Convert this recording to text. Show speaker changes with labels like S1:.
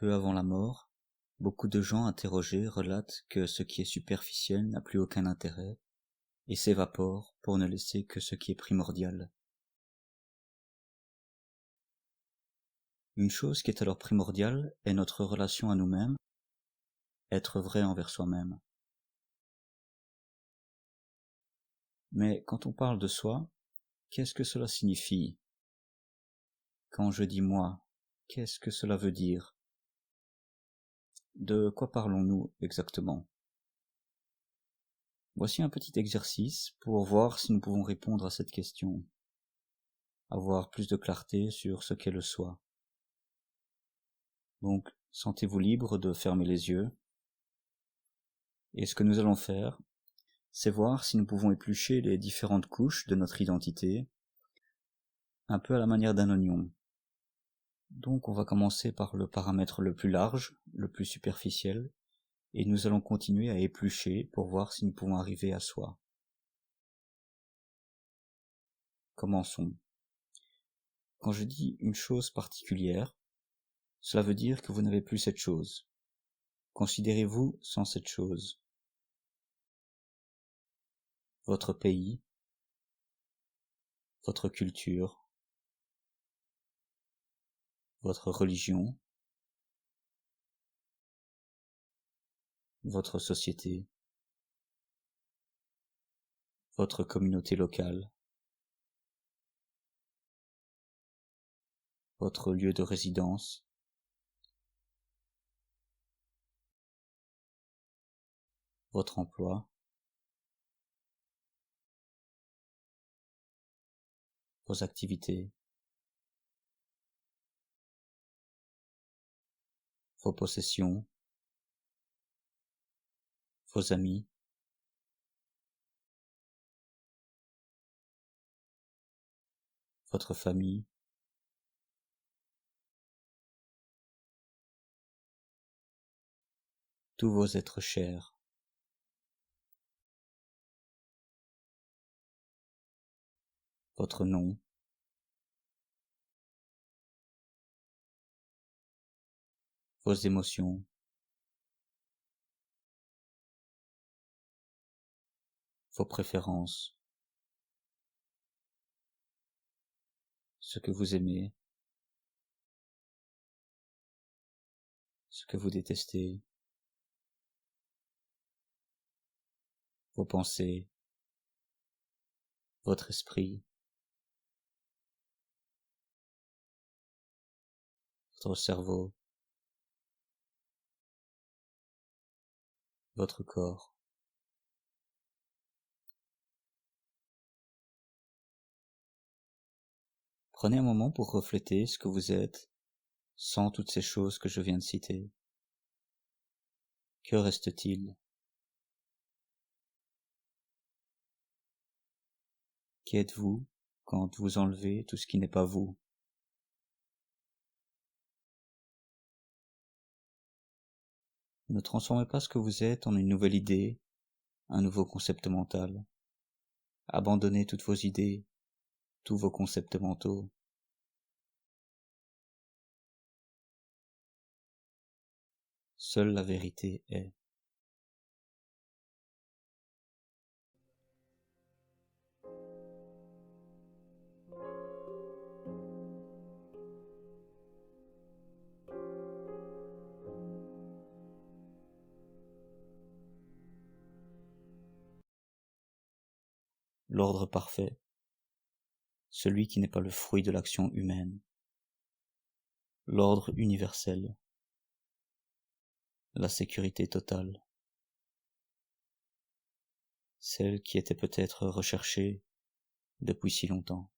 S1: Peu avant la mort, beaucoup de gens interrogés relatent que ce qui est superficiel n'a plus aucun intérêt et s'évapore pour ne laisser que ce qui est primordial. Une chose qui est alors primordiale est notre relation à nous-mêmes, être vrai envers soi-même. Mais quand on parle de soi, qu'est-ce que cela signifie? Quand je dis moi, qu'est-ce que cela veut dire? De quoi parlons-nous exactement? Voici un petit exercice pour voir si nous pouvons répondre à cette question, avoir plus de clarté sur ce qu'est le soi. Donc, sentez-vous libre de fermer les yeux. Et ce que nous allons faire, c'est voir si nous pouvons éplucher les différentes couches de notre identité, un peu à la manière d'un oignon. Donc on va commencer par le paramètre le plus large, le plus superficiel, et nous allons continuer à éplucher pour voir si nous pouvons arriver à soi. Commençons. Quand je dis une chose particulière, cela veut dire que vous n'avez plus cette chose. Considérez-vous sans cette chose. Votre pays, votre culture, votre religion, votre société, votre communauté locale, votre lieu de résidence, votre emploi, vos activités, vos possessions, vos amis, votre famille, tous vos êtres chers, votre nom, vos émotions, vos préférences, ce que vous aimez, ce que vous détestez, vos pensées, votre esprit, votre cerveau, votre corps. Prenez un moment pour refléter ce que vous êtes sans toutes ces choses que je viens de citer. Que reste-t-il? Qui êtes-vous quand vous enlevez tout ce qui n'est pas vous? Ne transformez pas ce que vous êtes en une nouvelle idée, un nouveau concept mental. Abandonnez toutes vos idées, tous vos concepts mentaux. Seule la vérité est. L'ordre parfait, celui qui n'est pas le fruit de l'action humaine. L'ordre universel, la sécurité totale, celle qui était peut-être recherchée depuis si longtemps.